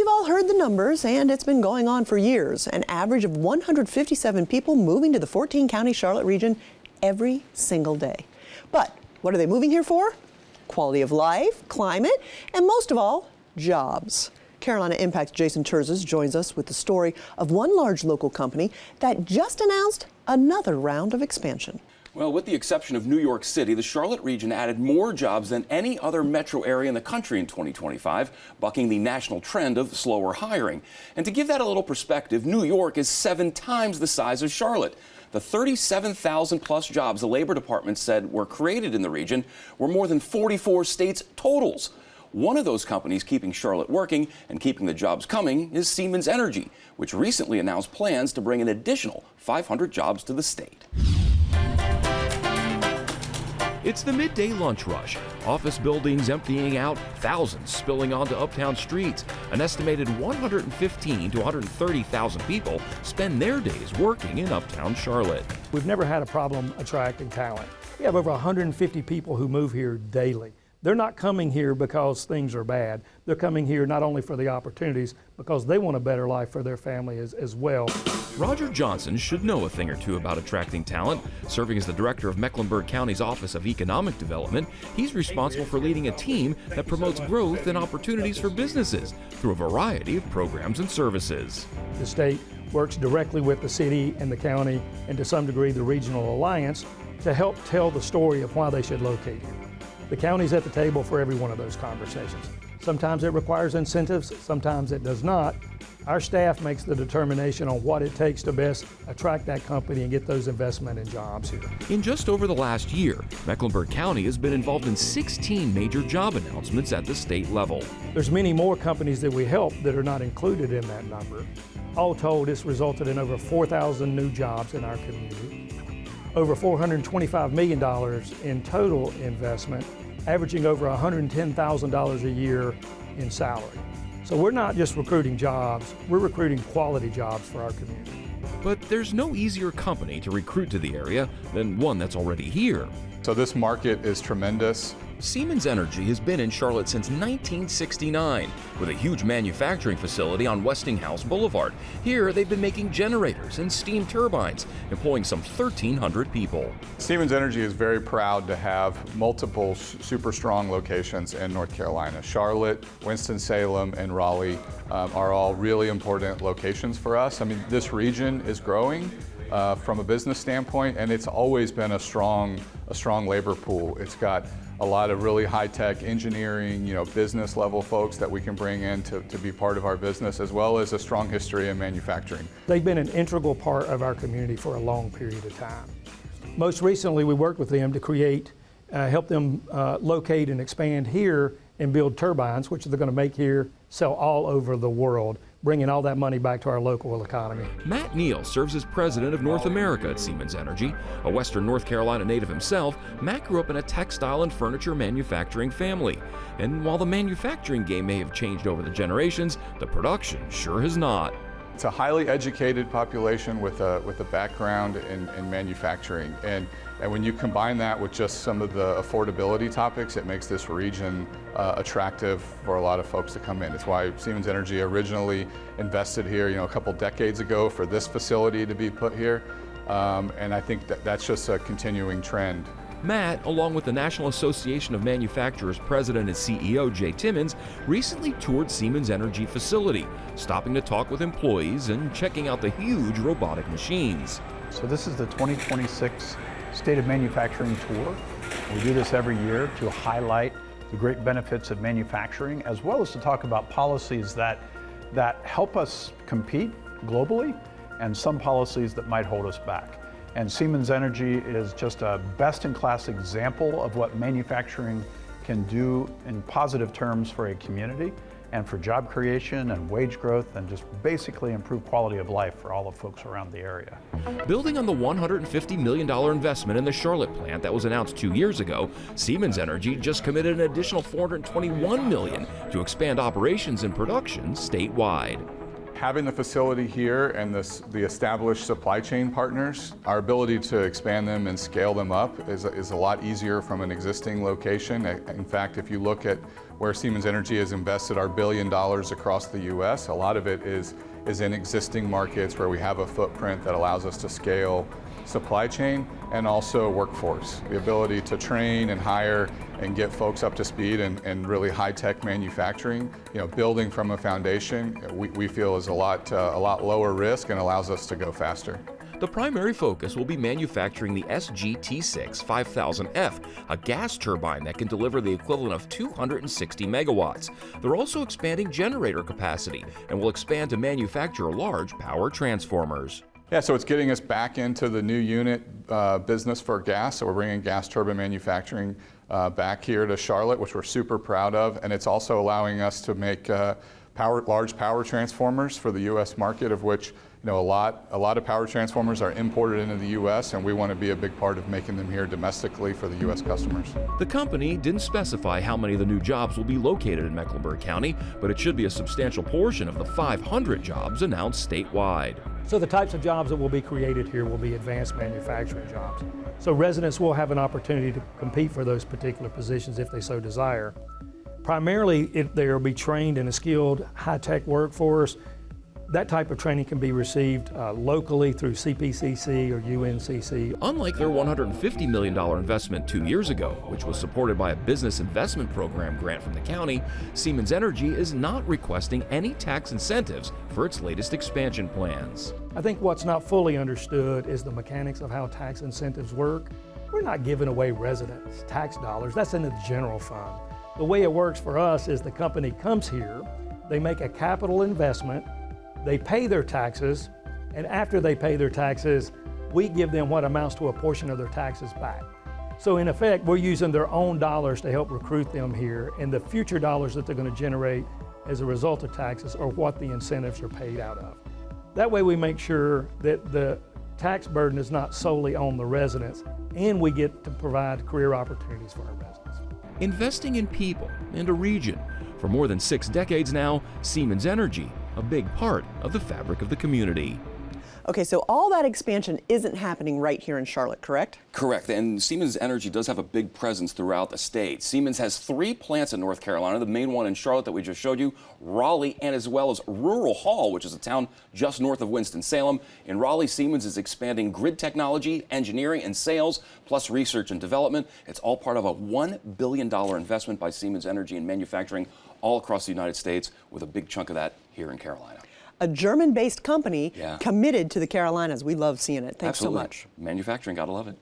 all heard the numbers, and it's been going on for years. An average of 157 people moving to the 14-county Charlotte region every single day. But what are they moving here for? Quality of life, climate, and most of all, jobs. Carolina Impact's Jason Terzis joins us with the story of one large local company that just announced another round of expansion. Well, with the exception of New York City, the Charlotte region added more jobs than any other metro area in the country in 2025, bucking the national trend of slower hiring. And to give that a little perspective, New York is 7 times the size of Charlotte. The 37,000 plus jobs the Labor Department said were created in the region were more than 44 states' totals. One of those companies keeping Charlotte working and keeping the jobs coming is Siemens Energy, which recently announced plans to bring an additional 500 jobs to the state. It's the midday lunch rush. Office buildings emptying out, thousands spilling onto uptown streets. An estimated 115 to 130,000 people spend their days working in uptown Charlotte. We've never had a problem attracting talent. We have over 150 people who move here daily. They're not coming here because things are bad. They're coming here not only for the opportunities, because they want a better life for their family as well. Roger Johnson should know a thing or two about attracting talent. Serving as the director of Mecklenburg County's Office of Economic Development, he's responsible for leading a team that promotes growth and opportunities for businesses through a variety of programs and services. The state works directly with the city and the county, and to some degree the regional alliance, to help tell the story of why they should locate here. The county's at the table for every one of those conversations. Sometimes it requires incentives, sometimes it does not. Our staff makes the determination on what it takes to best attract that company and get those investment and jobs here. In just over the last year, Mecklenburg County has been involved in 16 major job announcements at the state level. There's many more companies that we help that are not included in that number. All told, it's resulted in over 4,000 new jobs in our community. Over $425 million in total investment, averaging over $110,000 a year in salary. So we're not just recruiting jobs, we're recruiting quality jobs for our community. But there's no easier company to recruit to the area than one that's already here. So this market is tremendous. Siemens Energy has been in Charlotte since 1969 with a huge manufacturing facility on Westinghouse Boulevard. Here they've been making generators and steam turbines, employing some 1,300 people. Siemens Energy is very proud to have multiple super strong locations in North Carolina. Charlotte, Winston-Salem, and Raleigh are all really important locations for us. I mean, this region is growing from a business standpoint, and it's always been a strong labor pool. It's got a lot of really high-tech engineering, business level folks that we can bring in to be part of our business, as well as a strong history in manufacturing. They've been an integral part of our community for a long period of time. Most recently, we worked with them to help them locate and expand here and build turbines, which they're going to make here, sell all over the world, bringing all that money back to our local economy. Matt Neal serves as president of North America at Siemens Energy. A Western North Carolina native himself, Matt grew up in a textile and furniture manufacturing family. And while the manufacturing game may have changed over the generations, the production sure has not. It's a highly educated population with a background in manufacturing. And when you combine that with just some of the affordability topics, it makes this region attractive for a lot of folks to come in. It's why Siemens Energy originally invested here, a couple decades ago for this facility to be put here. And I think that's just a continuing trend. Matt, along with the National Association of Manufacturers President and CEO Jay Timmons, recently toured Siemens Energy facility, stopping to talk with employees and checking out the huge robotic machines. So this is the 2026 State of Manufacturing Tour. We do this every year to highlight the great benefits of manufacturing, as well as to talk about policies that help us compete globally and some policies that might hold us back. And Siemens Energy is just a best-in-class example of what manufacturing can do in positive terms for a community and for job creation and wage growth and just basically improve quality of life for all the folks around the area. Building on the $150 million investment in the Charlotte plant that was announced 2 years ago, Siemens Energy just committed an additional $421 million to expand operations and production statewide. Having the facility here and the established supply chain partners, our ability to expand them and scale them up is a lot easier from an existing location. In fact, if you look at where Siemens Energy has invested our $1 billion across the U.S., a lot of it is in existing markets where we have a footprint that allows us to scale supply chain and also workforce. The ability to train and hire and get folks up to speed and really high-tech manufacturing, building from a foundation, we feel is a lot lower risk and allows us to go faster. The primary focus will be manufacturing the SGT6 5000F, a gas turbine that can deliver the equivalent of 260 megawatts. They're also expanding generator capacity and will expand to manufacture large power transformers. Yeah, so it's getting us back into the new unit business for gas. So we're bringing gas turbine manufacturing back here to Charlotte, which we're super proud of. And it's also allowing us to make large power transformers for the U.S. market, of which a lot of power transformers are imported into the U.S., and we want to be a big part of making them here domestically for the U.S. customers. The company didn't specify how many of the new jobs will be located in Mecklenburg County, but it should be a substantial portion of the 500 jobs announced statewide. So the types of jobs that will be created here will be advanced manufacturing jobs. So residents will have an opportunity to compete for those particular positions if they so desire. Primarily, they will be trained in a skilled, high-tech workforce. That type of training can be received locally through CPCC or UNCC. Unlike their $150 million investment 2 years ago, which was supported by a business investment program grant from the county, Siemens Energy is not requesting any tax incentives for its latest expansion plans. I think what's not fully understood is the mechanics of how tax incentives work. We're not giving away residents' tax dollars. That's in the general fund. The way it works for us is the company comes here, they make a capital investment, they pay their taxes, and after they pay their taxes, we give them what amounts to a portion of their taxes back. So in effect, we're using their own dollars to help recruit them here, and the future dollars that they're going to generate as a result of taxes are what the incentives are paid out of. That way we make sure that the tax burden is not solely on the residents, and we get to provide career opportunities for our residents. Investing in people and a region. For more than 6 decades now, Siemens Energy, a big part of the fabric of the community. Okay, so all that expansion isn't happening right here in Charlotte, correct? Correct, and Siemens Energy does have a big presence throughout the state. Siemens has 3 plants in North Carolina, the main one in Charlotte that we just showed you, Raleigh, and as well as Rural Hall, which is a town just north of Winston-Salem. In Raleigh, Siemens is expanding grid technology, engineering, and sales, plus research and development. It's all part of a $1 billion investment by Siemens Energy in manufacturing all across the United States, with a big chunk of that here in Carolina. A German-based company committed to the Carolinas. We love seeing it. Thanks Absolutely. so much. Manufacturing, gotta love it.